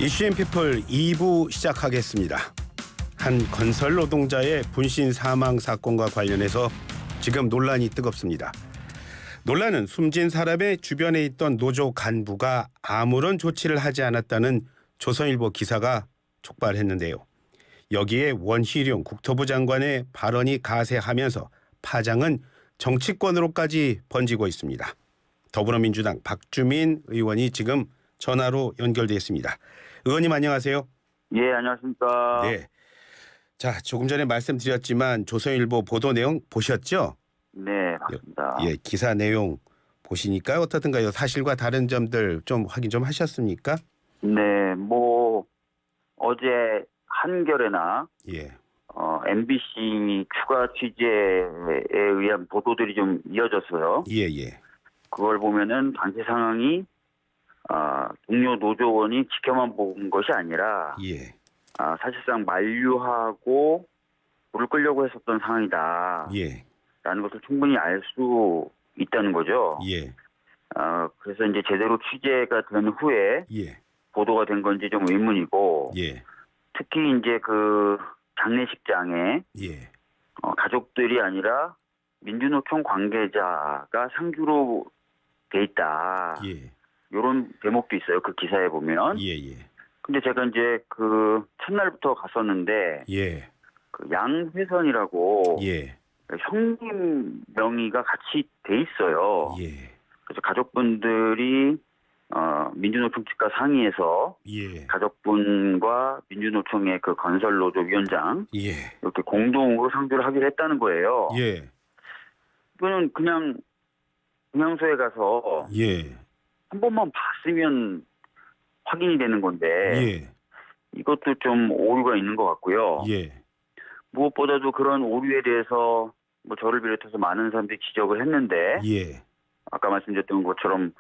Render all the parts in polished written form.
이슈앤피플 2부 시작하겠습니다. 한 건설 노동자의 분신 사망 사건과 관련해서 지금 논란이 뜨겁습니다. 논란은 숨진 사람의 주변에 있던 노조 간부가 아무런 조치를 하지 않았다는 조선일보 기사가 촉발했는데요. 여기에 원희룡 국토부 장관의 발언이 가세하면서 파장은 정치권으로까지 번지고 있습니다. 더불어민주당 박주민 의원이 지금 전화로 연결돼 있습니다. 의원님 안녕하세요. 예, 안녕하십니까. 네. 자, 조금 전에 말씀드렸지만 조선일보 보도 내용 보셨죠? 네, 맞습니다. 예, 기사 내용 보시니까 어떻든가요? 사실과 다른 점들 좀 확인 좀 하셨습니까? 네, 어제 한겨레나 예. MBC 추가 취재에 의한 보도들이 좀 이어졌어요. 예, 예. 그걸 보면은 당시 상황이 동료 노조원이 지켜만 본 것이 아니라 예. 사실상 만류하고 불을 끌려고 했었던 상황이다. 예. 라는 것을 충분히 알 수 있다는 거죠. 예. 그래서 이제 제대로 취재가 된 후에 예. 보도가 된 건지 좀 의문이고, 예. 특히 이제 그 장례식장에 예. 가족들이 아니라 민주노총 관계자가 상주로 돼 있다. 예. 이런 대목도 있어요. 그 기사에 보면. 예. 예. 근데 제가 이제 그 첫날부터 갔었는데 예. 그 양회선이라고 예. 형님 명의가 같이 돼 있어요. 예. 그래서 가족분들이 민주노총 측과 상의해서 예. 가족분과 민주노총의 그 건설노조 위원장 예. 이렇게 공동으로 상주를 하기로 했다는 거예요. 예. 이거는 그냥 분향소에 가서 예. 한 번만 봤으면 확인이 되는 건데 예. 이것도 좀 오류가 있는 것 같고요. 예. 무엇보다도 그런 오류에 대해서 저를 비롯해서 많은 사람들이 지적을 했는데 예. 아까 말씀드렸던 것처럼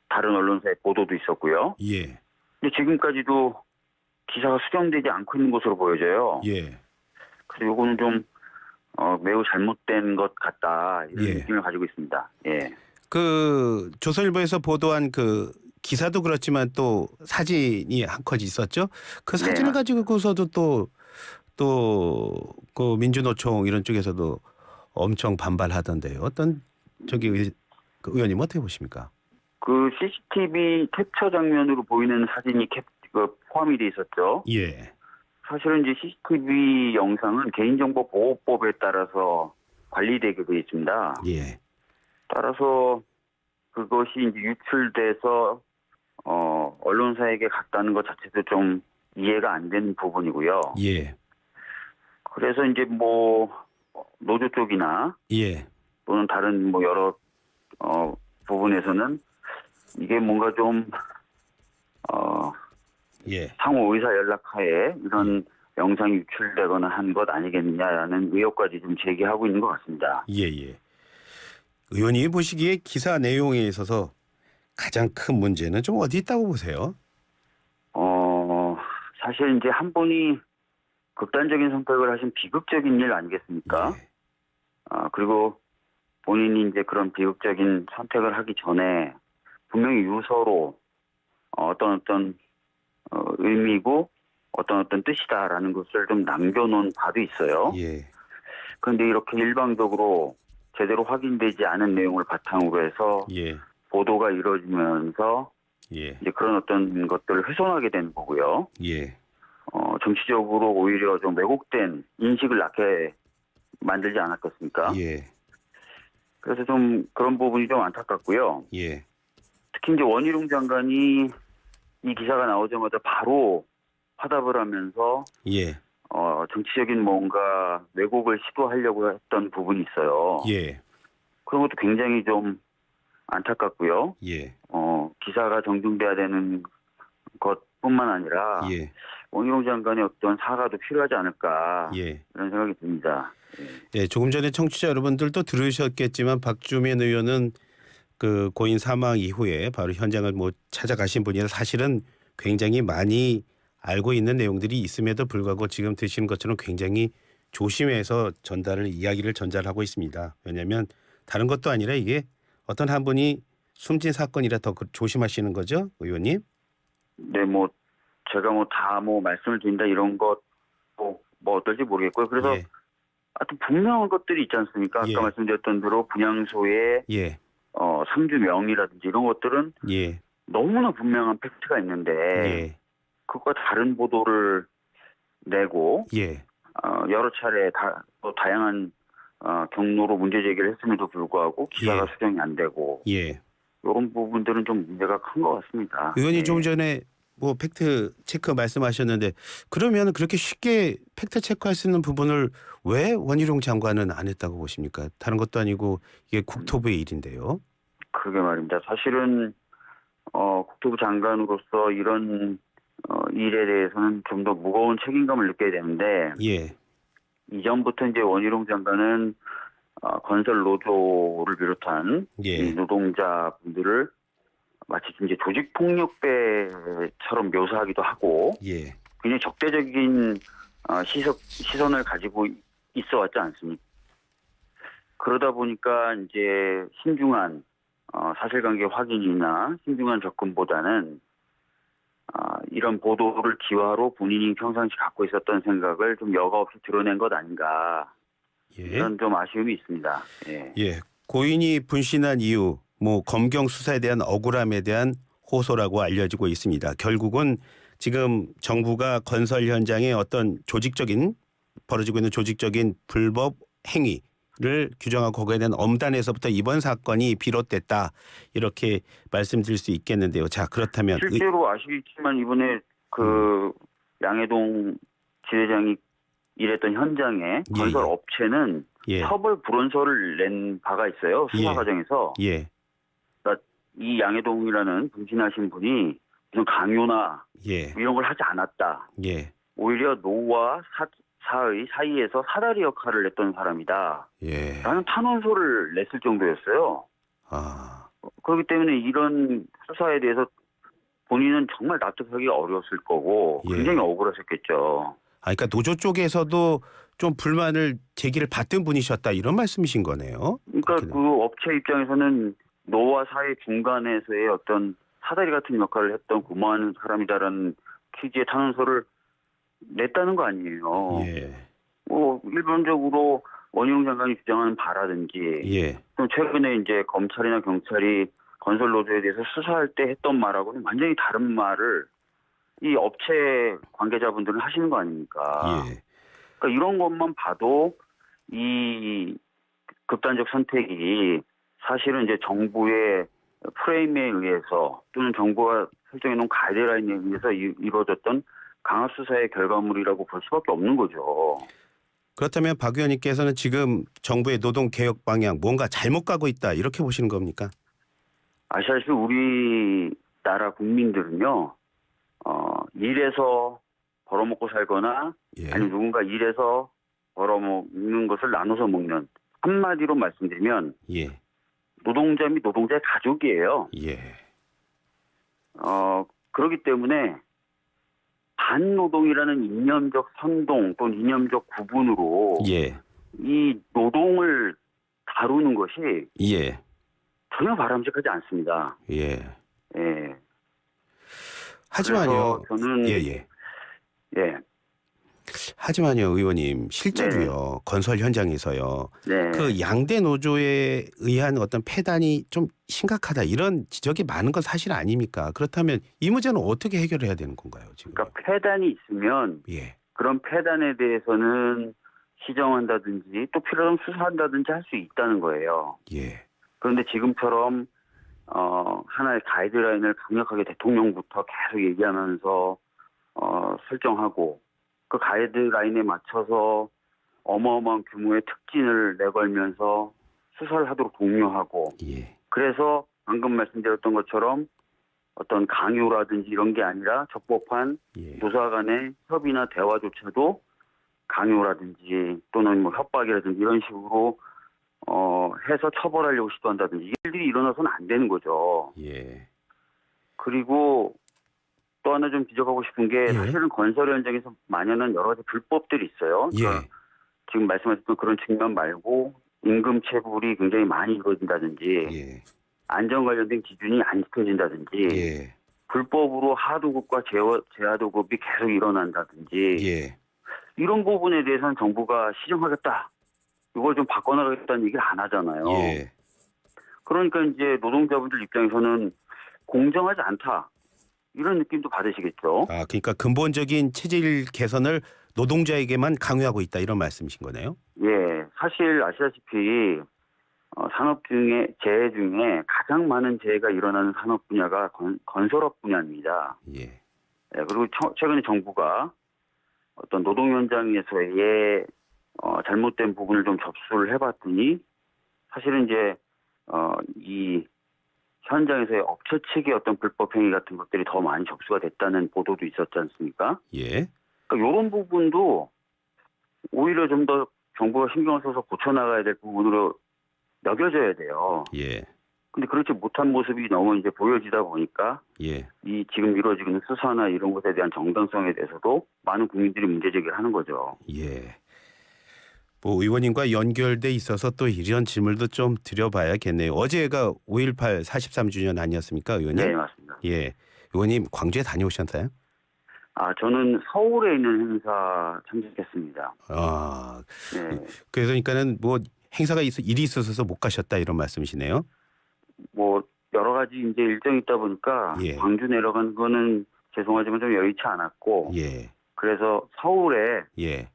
다른 언론사의 보도도 있었고요. 예. 근데 지금까지도 기사가 수정되지 않고 있는 것으로 보여져요. 예. 그래서 이거는 좀 매우 잘못된 것 같다 이런 예. 느낌을 가지고 있습니다. 예. 그 조선일보에서 보도한 그 기사도 그렇지만 또 사진이 한 컷 있었죠. 그 사진을 네. 가지고서도 또 그 민주노총 이런 쪽에서도 엄청 반발하던데요. 어떤 그 의원님 어떻게 보십니까? 그 CCTV 캡처 장면으로 보이는 사진이 포함이 돼 있었죠. 예. 사실은 이제 CCTV 영상은 개인정보보호법에 따라서 관리되게 되어 있습니다. 예. 따라서 그것이 이제 유출돼서 언론사에게 갔다는 것 자체도 좀 이해가 안 되는 부분이고요. 예. 그래서 이제 노조 쪽이나 예. 또는 다른 여러 부분에서는 이게 뭔가 좀 예. 상호 의사 연락하에 이런 영상이 유출되거나 한 것 아니겠느냐라는 의혹까지 좀 제기하고 있는 것 같습니다. 예. 예. 의원님이 보시기에 기사 내용에 있어서 가장 큰 문제는 좀 어디 있다고 보세요? 사실 이제 한 분이 극단적인 선택을 하신 비극적인 일 아니겠습니까? 예. 그리고 본인이 이제 그런 비극적인 선택을 하기 전에 분명히 유서로 어떤 의미고 어떤 뜻이다라는 것을 좀 남겨놓은 바도 있어요. 예. 그런데 이렇게 일방적으로 제대로 확인되지 않은 내용을 바탕으로 해서 예. 보도가 이루어지면서 예. 이제 그런 어떤 것들을 훼손하게 되는 거고요. 예. 정치적으로 오히려 좀 왜곡된 인식을 낳게 만들지 않았겠습니까? 예. 그래서 좀 그런 부분이 좀 안타깝고요. 예. 특히 이제 원희룡 장관이 이 기사가 나오자마자 바로 화답을 하면서 예. 정치적인 뭔가 왜곡을 시도하려고 했던 부분이 있어요. 예. 그런 것도 굉장히 좀 안타깝고요. 예. 기사가 정중돼야 되는 것뿐만 아니라 예. 원희룡 장관의 어떤 사과도 필요하지 않을까 예. 이런 생각이 듭니다. 예, 조금 전에 청취자 여러분들도 들으셨겠지만 박주민 의원은 그 고인 사망 이후에 바로 현장을 찾아가신 분이라 사실은 굉장히 많이 알고 있는 내용들이 있음에도 불구하고 지금 드시는 것처럼 굉장히 조심해서 이야기를 전달하고 있습니다. 왜냐하면 다른 것도 아니라 이게 어떤 한 분이 숨진 사건이라 더 조심하시는 거죠, 의원님? 네, 제가 뭐 다 뭐 말씀을 드린다 이런 것 뭐 어떨지 모르겠고요. 그래서 예. 하여튼 분명한 것들이 있지 않습니까? 아까 예. 말씀드렸던 대로 분향소의 예. 상주 명이라든지 이런 것들은 예. 너무나 분명한 팩트가 있는데 예. 그것과 다른 보도를 내고 예. 여러 차례 또 다양한 경로로 문제 제기를 했음에도 불구하고 기사가 예. 수정이 안 되고 예. 이런 부분들은 좀 문제가 큰 것 같습니다. 의원이 예. 좀 전에 뭐 팩트 체크 말씀하셨는데 그러면 그렇게 쉽게 팩트 체크할 수 있는 부분을 왜 원희룡 장관은 안 했다고 보십니까? 다른 것도 아니고 이게 국토부의 일인데요. 그러게 말입니다. 사실은 국토부 장관으로서 이런 일에 대해서는 좀 더 무거운 책임감을 느껴야 되는데 예. 이전부터 이제 원희룡 장관은 건설 노조를 비롯한 예. 이 노동자분들을 마치 이제 조직 폭력배처럼 묘사하기도 하고 예. 굉장히 적대적인 시선을 가지고 있어 왔지 않습니까? 그러다 보니까 이제 신중한 사실관계 확인이나 신중한 접근보다는 이런 보도를 기화로 본인이 평상시 갖고 있었던 생각을 좀 여과 없이 드러낸 것 아닌가 예. 이런 좀 아쉬움이 있습니다. 예. 예. 고인이 분신한 이유, 뭐 검경 수사에 대한 억울함에 대한 호소라고 알려지고 있습니다. 결국은 지금 정부가 건설 현장에 어떤 벌어지고 있는 조직적인 불법 행위를 규정하고 거기에 대한 엄단에서부터 이번 사건이 비롯됐다 이렇게 말씀드릴 수 있겠는데요. 자, 그렇다면 실제로 아시겠지만 이번에 그 양해동 지회장이 일했던 현장에 건설 업체는 예. 처벌 불원서를 낸 바가 있어요. 수사 예. 과정에서. 예. 그러니까 이 양해동이라는 분신하신 분이 무슨 강요나 예. 이런 걸 하지 않았다. 예. 오히려 노와 사의 사이에서 사다리 역할을 했던 사람이다. 예. 라는 탄원서를 냈을 정도였어요. 아. 그렇기 때문에 이런 수사에 대해서 본인은 정말 납득하기 어려웠을 거고 예. 굉장히 억울하셨겠죠. 그러니까 노조 쪽에서도 좀 불만을 제기를 받던 분이셨다 이런 말씀이신 거네요. 그러니까 그렇게 그 업체 입장에서는 노와 사의 중간에서의 어떤 사다리 같은 역할을 했던 고마운 사람이다라는 취지의 탄원서를 냈다는 거 아니에요. 예. 뭐 일반적으로 원희룡 장관이 주장하는 바라든지 예. 또 최근에 이제 검찰이나 경찰이 건설 노조에 대해서 수사할 때 했던 말하고는 완전히 다른 말을 이 업체 관계자분들은 하시는 거 아닙니까? 예. 그러니까 이런 것만 봐도 이 극단적 선택이 사실은 이제 정부의 프레임에 의해서 또는 정부가 설정해 놓은 가이드라인에 의해서 이루어졌던 강압 수사의 결과물이라고 볼 수밖에 없는 거죠. 그렇다면 박 의원님께서는 지금 정부의 노동 개혁 방향 뭔가 잘못 가고 있다 이렇게 보시는 겁니까? 아시다시피 우리나라 국민들은요, 일해서 벌어먹고 살거나 예. 아니면 누군가 일해서 벌어먹는 것을 나눠서 먹는 한마디로 말씀드리면 예. 노동자 및 노동자의 가족이에요. 예. 그렇기 때문에 반노동이라는 이념적 선동 또는 이념적 구분으로 예. 이 노동을 다루는 것이 예. 전혀 바람직하지 않습니다. 예. 예. 하지만요. 그래서 저는 예. 예. 하지만요, 의원님 실제로요 건설 현장에서요 네. 그 양대 노조에 의한 어떤 폐단이 좀 심각하다 이런 지적이 많은 건 사실 아닙니까? 그렇다면 이 문제는 어떻게 해결해야 되는 건가요, 지금? 그러니까 폐단이 있으면 예. 그런 폐단에 대해서는 시정한다든지 또 필요하면 수사한다든지 할 수 있다는 거예요. 예. 그런데 지금처럼 하나의 가이드라인을 강력하게 대통령부터 계속 얘기하면서 설정하고 그 가이드라인에 맞춰서 어마어마한 규모의 특진을 내걸면서 수사를 하도록 독려하고 예. 그래서 방금 말씀드렸던 것처럼 어떤 강요라든지 이런 게 아니라 적법한 예. 노사 간의 협의나 대화조차도 강요라든지 또는 뭐 협박이라든지 이런 식으로 해서 처벌하려고 시도한다든지 이 일들이 일어나서는 안 되는 거죠. 예. 그리고 또 하나 좀 지적하고 싶은 게 예. 사실은 건설 현장에서 만연한 여러 가지 불법들이 있어요. 그러니까 예. 지금 말씀하셨던 그런 측면 말고 임금 체불이 굉장히 많이 이루어진다든지 예. 안전 관련된 기준이 안 지켜진다든지 예. 불법으로 하도급과 재하도급이 계속 일어난다든지 예. 이런 부분에 대해서는 정부가 시정하겠다. 이걸 좀 바꿔나가겠다는 얘기를 안 하잖아요. 예. 그러니까 이제 노동자분들 입장에서는 공정하지 않다. 이런 느낌도 받으시겠죠. 아, 그러니까 근본적인 체질 개선을 노동자에게만 강요하고 있다 이런 말씀이신 거네요. 예, 사실 아시다시피 산업 중에 재해 중에 가장 많은 재해가 일어나는 산업 분야가 건설업 분야입니다. 예. 예, 그리고 최근에 정부가 어떤 노동 현장에서의 잘못된 부분을 좀 접수를 해봤더니 사실은 이제 이 현장에서의 업체 측의 어떤 불법 행위 같은 것들이 더 많이 접수가 됐다는 보도도 있었지 않습니까? 예. 그러니까 이런 부분도 오히려 좀 더 정부가 신경을 써서 고쳐나가야 될 부분으로 여겨져야 돼요. 예. 근데 그렇지 못한 모습이 너무 이제 보여지다 보니까 예. 이 지금 이루어지고 있는 수사나 이런 것에 대한 정당성에 대해서도 많은 국민들이 문제제기를 하는 거죠. 예. 뭐 의원님과 연결돼 있어서 또 이런 질문도 좀 드려봐야겠네요. 어제가 5.18 43주년 아니었습니까, 의원님? 네, 맞습니다. 예. 의원님 광주에 다녀오셨나요? 저는 서울에 있는 행사 참석했습니다. 아, 네. 그러니까는 뭐 행사가 일이 있어서 못 가셨다 이런 말씀이시네요. 뭐 여러 가지 이제 일정이 있다 보니까 예. 광주 내려간 거는 죄송하지만 좀 여의치 않았고 예. 그래서 서울에 예.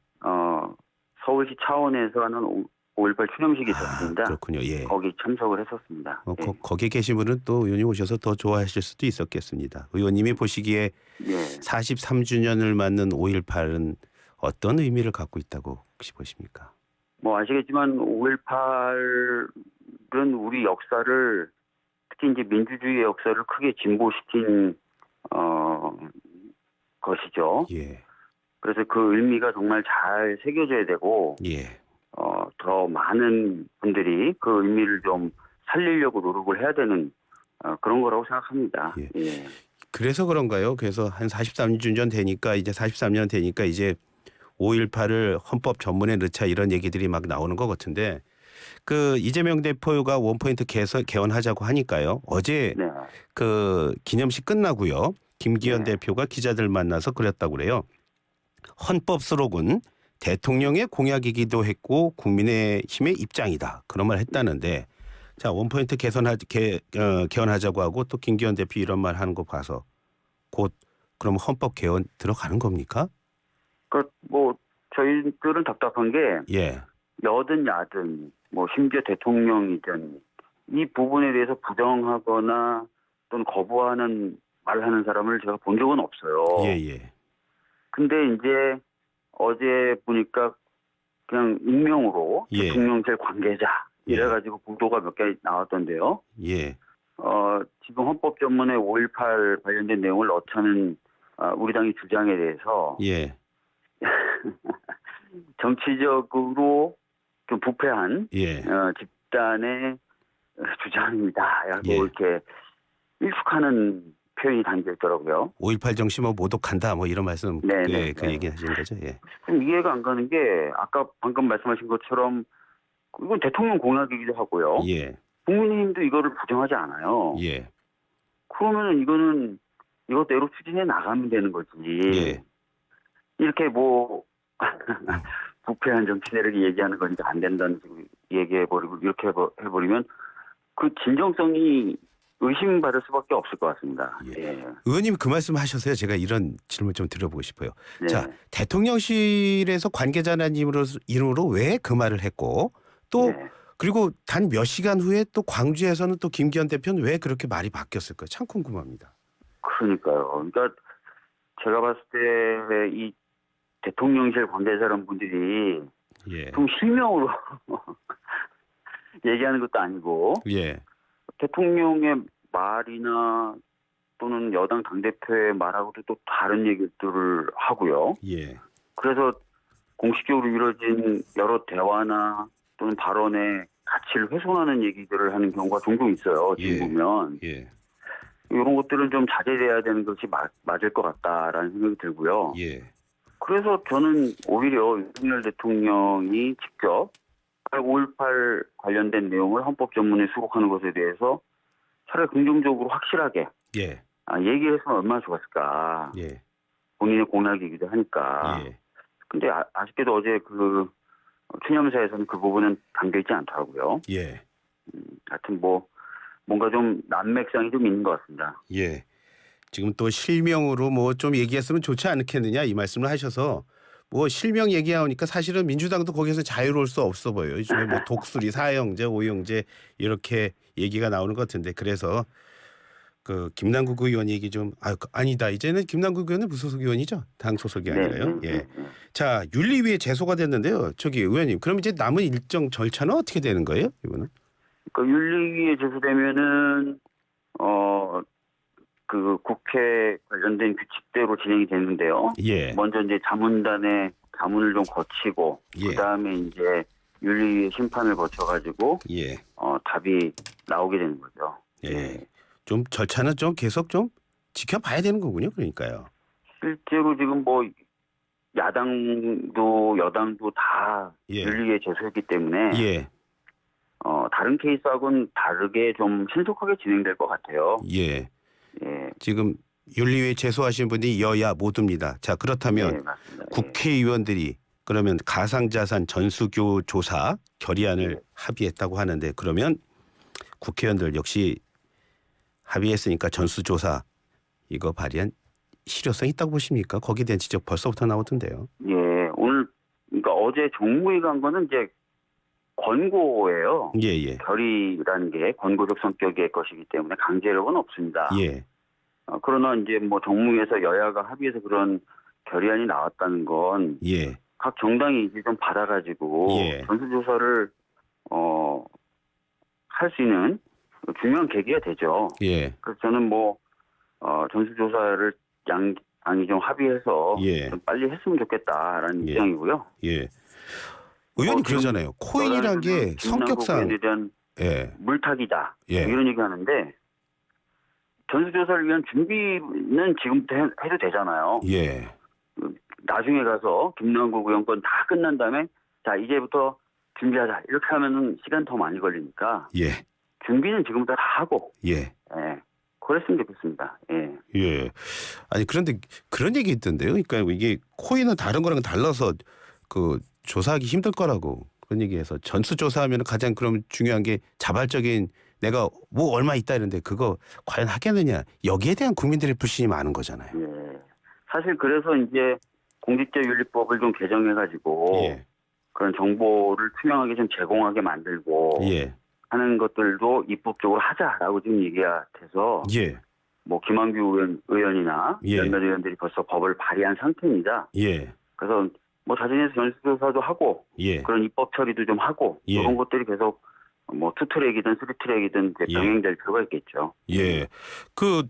서울시 차원에서 하는 5.18 추념식이 있었습니다. 그렇군요. 예. 거기 참석을 했었습니다. 예. 거기에 계신 분은 또 의원님 오셔서 더 좋아하실 수도 있었겠습니다. 의원님이 보시기에 예. 43주년을 맞는 5.18은 어떤 의미를 갖고 있다고 혹시 보십니까? 뭐 아시겠지만 5.18은 우리 역사를 특히 이제 민주주의의 역사를 크게 진보시킨 것이죠. 예. 그래서 그 의미가 정말 잘 새겨져야 되고 예. 더 많은 분들이 그 의미를 좀 살리려고 노력을 해야 되는 그런 거라고 생각합니다. 예. 예. 그래서 그런가요? 그래서 한 43년 되니까 이제 43년 되니까 이제 5.18을 헌법 전문에 넣자 이런 얘기들이 막 나오는 것 같은데 그 이재명 대표가 원포인트 개헌하자고 하니까요. 어제 네. 그 기념식 끝나고요. 김기현 네. 대표가 기자들 만나서 그랬다고 그래요. 헌법 수록은 대통령의 공약이기도 했고 국민의힘의 입장이다. 그런 말 했다는데 자 원포인트 개헌하자고 하고 또 김기현 대표 이런 말 하는 거 봐서 곧 그럼 헌법 개헌 들어가는 겁니까? 뭐 저희들은 답답한 게 예. 여든 야든 뭐 심지어 대통령이든 이 부분에 대해서 부정하거나 또는 거부하는 말을 하는 사람을 제가 본 적은 없어요. 예. 근데 이제 어제 보니까 그냥 익명으로 예. 대통령실 관계자 예. 이래가지고 보도가 몇 개 나왔던데요. 예. 지금 헌법 전문에 5.18 관련된 내용을 넣자는 우리 당의 주장에 대해서 예. 정치적으로 좀 부패한 예. 집단의 주장입니다. 예. 이렇게 일축하는 표현이 담겨 있더라고요. 5.18 정신 뭐 모독한다 뭐 이런 말씀 네. 그 얘기 하시는 거죠. 예. 좀 이해가 안 가는 게 아까 방금 말씀하신 것처럼 이건 대통령 공약이기도 하고요. 예. 국민의힘도 이거를 부정하지 않아요. 예. 그러면은 이거는 이것대로 추진해 나가면 되는 거지. 예. 이렇게 뭐 부패한 정치 세력이 얘기하는 거니까 안 된다는 식으로 얘기해버리고 이렇게 해버리면 그 진정성이 의심받을 수밖에 없을 것 같습니다. 예. 의원님 그 말씀 하셔서요. 제가 이런 질문 좀 드려보고 싶어요. 네. 자, 대통령실에서 관계자라는 이름으로 왜 그 말을 했고 또 네. 그리고 단 몇 시간 후에 또 광주에서는 또 김기현 대표는 왜 그렇게 말이 바뀌었을까요? 참 궁금합니다. 그러니까요. 그러니까 제가 봤을 때 이 대통령실 관계자란 분들이 예. 좀 실명으로 얘기하는 것도 아니고 예. 대통령의 말이나 또는 여당 당대표의 말하고도 또 다른 얘기들을 하고요. 예. 그래서 공식적으로 이루어진 여러 대화나 또는 발언의 가치를 훼손하는 얘기들을 하는 경우가 종종 있어요. 지금 예. 보면. 예. 이런 것들은 좀 자제돼야 되는 것이 맞을 것 같다라는 생각이 들고요. 예. 그래서 저는 오히려 윤석열 대통령이 직접 5.18 관련된 내용을 헌법 전문에 수록하는 것에 대해서 차라리 긍정적으로 확실하게 예. 얘기했으면 얼마나 좋았을까. 예. 본인의 공약이기도 하니까. 예. 근데 아쉽게도 어제 그 추념사에서는 그 부분은 담겨 있지 않더라고요. 예. 하여튼 뭐 뭔가 좀 난맥상이 좀 있는 것 같습니다. 예. 지금 또 실명으로 뭐 좀 얘기했으면 좋지 않겠느냐 이 말씀을 하셔서 뭐 실명 얘기하니까 사실은 민주당도 거기서 자유로울 수 없어 보여요. 요즘에 뭐 독수리, 사형제, 오형제 이렇게 얘기가 나오는 것 같은데 그래서 그 김남국 의원 얘기 좀 아니다. 이제는 김남국 의원은 무소속 의원이죠. 당 소속이 아니라요. 예. 자, 윤리위에 제소가 됐는데요. 저기 의원님, 그럼 이제 남은 일정 절차는 어떻게 되는 거예요? 이거는? 그 윤리위에 제소되면은 그 국회 관련된 규칙대로 진행이 되는데요. 예. 먼저 이제 자문단의 자문을 좀 거치고 예. 그다음에 이제 윤리위의 심판을 거쳐가지고 예. 답이 나오게 되는 거죠. 예. 좀 절차는 좀 계속 좀 지켜봐야 되는 거군요. 그러니까요. 실제로 지금 뭐 야당도 여당도 다 예. 윤리위에 제소했기 때문에 예. 다른 케이스하고는 다르게 좀 신속하게 진행될 것 같아요. 예. 예. 지금 윤리위에 제소하신 분이 여야 모두입니다. 자, 그렇다면 네, 맞습니다. 국회의원들이 그러면 가상자산 전수교 조사 결의안을 합의했다고 하는데 그러면 국회의원들 역시 합의했으니까 전수조사 이거 발의한 실효성 있다고 보십니까? 거기에 대한 지적 벌써부터 나오던데요. 예, 오늘 그러니까 어제 정무위 간 거는 이제 권고예요. 예. 결의라는 게 권고적 성격의 것이기 때문에 강제력은 없습니다. 예. 그러나 이제 뭐 정무위에서 여야가 합의해서 그런 결의안이 나왔다는 건 예. 각 정당이 이제 좀 받아가지고 예. 전수조사를 할 수 있는 중요한 계기가 되죠. 예. 그래서 저는 뭐 전수조사를 양이 좀 합의해서 예. 좀 빨리 했으면 좋겠다라는 예. 입장이고요. 예. 의원이 지금 그러잖아요. 코인이란 게 성격상 에 대한 예. 물타기다. 예. 이런 얘기하는데 전수조사를 위한 준비는 지금부터 해도 되잖아요. 예. 나중에 가서 김남국 의원 건 다 끝난 다음에 자 이제부터 준비하자 이렇게 하면은 시간 더 많이 걸리니까 예. 준비는 지금부터 다 하고 예. 그랬으면 좋겠습니다. 예. 예. 아니 그런데 그런 얘기 있던데요. 그러니까 이게 코인은 다른 거랑 달라서 그 조사하기 힘들 거라고 그런 얘기해서 전수조사하면 가장 그럼 중요한 게 자발적인 내가 뭐 얼마 있다 이런데 그거 과연 하겠느냐 여기에 대한 국민들의 불신이 많은 거잖아요. 예. 사실 그래서 이제 공직자윤리법을 좀 개정해가지고 예. 그런 정보를 투명하게 좀 제공하게 만들고 예. 하는 것들도 입법적으로 하자라고 지금 얘기가 돼서 예. 뭐 김한규 의원이나 예. 몇몇 의원들이 벌써 법을 발의한 상태입니다. 예. 그래서 뭐 자진해서 전수조사도 하고 예. 그런 입법 처리도 좀 하고 예. 이런 것들이 계속 뭐 투트랙이든 쓰리트랙이든 예. 병행될 필요가 있겠죠. 예. 그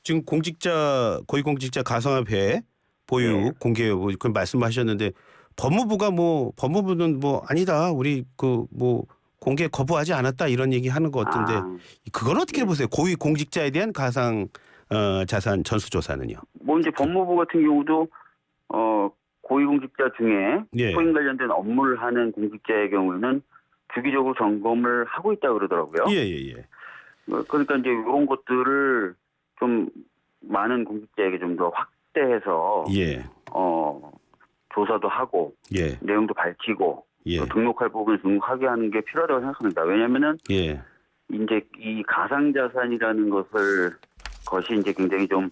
지금 고위공직자 가상화폐 보유 네. 공개 여부 그 말씀하셨는데 법무부는 뭐 아니다 우리 그 뭐 공개 거부하지 않았다 이런 얘기 하는 것 같은데 그건 어떻게 보세요? 고위공직자에 대한 가상 자산 전수조사는요? 뭐 이제 법무부 같은 경우도 고위공직자 중에 예. 코인 관련된 업무를 하는 공직자의 경우에는 주기적으로 점검을 하고 있다 그러더라고요. 예. 그러니까 이제 이런 것들을 좀 많은 공직자에게 좀 더 확대해서 예. 조사도 하고 예. 내용도 밝히고 예. 또 등록할 부분을 등록하게 하는 게 필요하다고 생각합니다. 왜냐하면은 예. 이제 이 가상자산이라는 것이 이제 굉장히 좀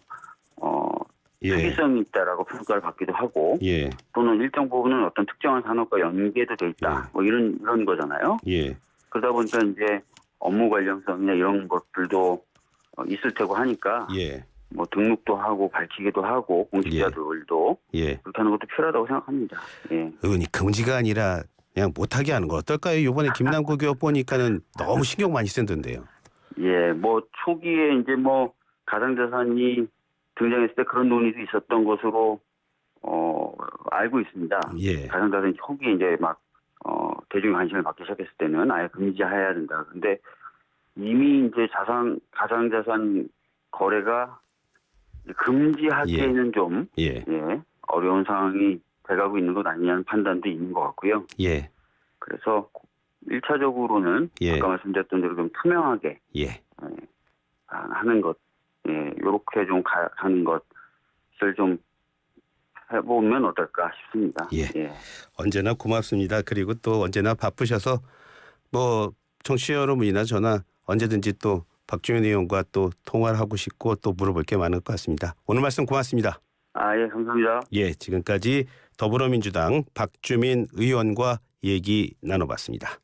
예. 특이성이 있다라고 평가를 받기도 하고 예. 또는 일정 부분은 어떤 특정한 산업과 연계도 돼 있다. 예. 뭐 이런 거잖아요. 예. 그러다 보니까 이제 업무 관련성이나 이런 것들도 있을 테고 하니까 예. 뭐 등록도 하고 밝히기도 하고 공직자들도 예. 그렇게 하는 것도 필요하다고 생각합니다. 예. 의원이 금지가 아니라 그냥 못하게 하는 거 어떨까요? 이번에 김남국 의원 보니까는 너무 신경 많이 쓰던데요. 예, 뭐 초기에 이제 뭐 가상자산이 등장했을 때 그런 논의도 있었던 것으로 알고 있습니다. 예. 가상자산이 초기에 이제 막 대중의 관심을 받기 시작했을 때는 아예 금지해야 된다. 근데 이미 이제 가상자산 거래가 금지하기에는 좀 어려운 상황이 돼가고 있는 것 아니냐는 판단도 있는 것 같고요. 예. 그래서 1차적으로는 아까 말씀드렸던 대로 좀 투명하게 하는 것 요렇게 좀 가는 것을 좀 해보면 어떨까 싶습니다. 예. 언제나 고맙습니다. 그리고 또 언제나 바쁘셔서 뭐 청취자 여러분이나 저나 언제든지 또 박주민 의원과 또 통화를 하고 싶고 또 물어볼 게 많을 것 같습니다. 오늘 말씀 고맙습니다. 예, 감사합니다. 예, 지금까지 더불어민주당 박주민 의원과 얘기 나눠봤습니다.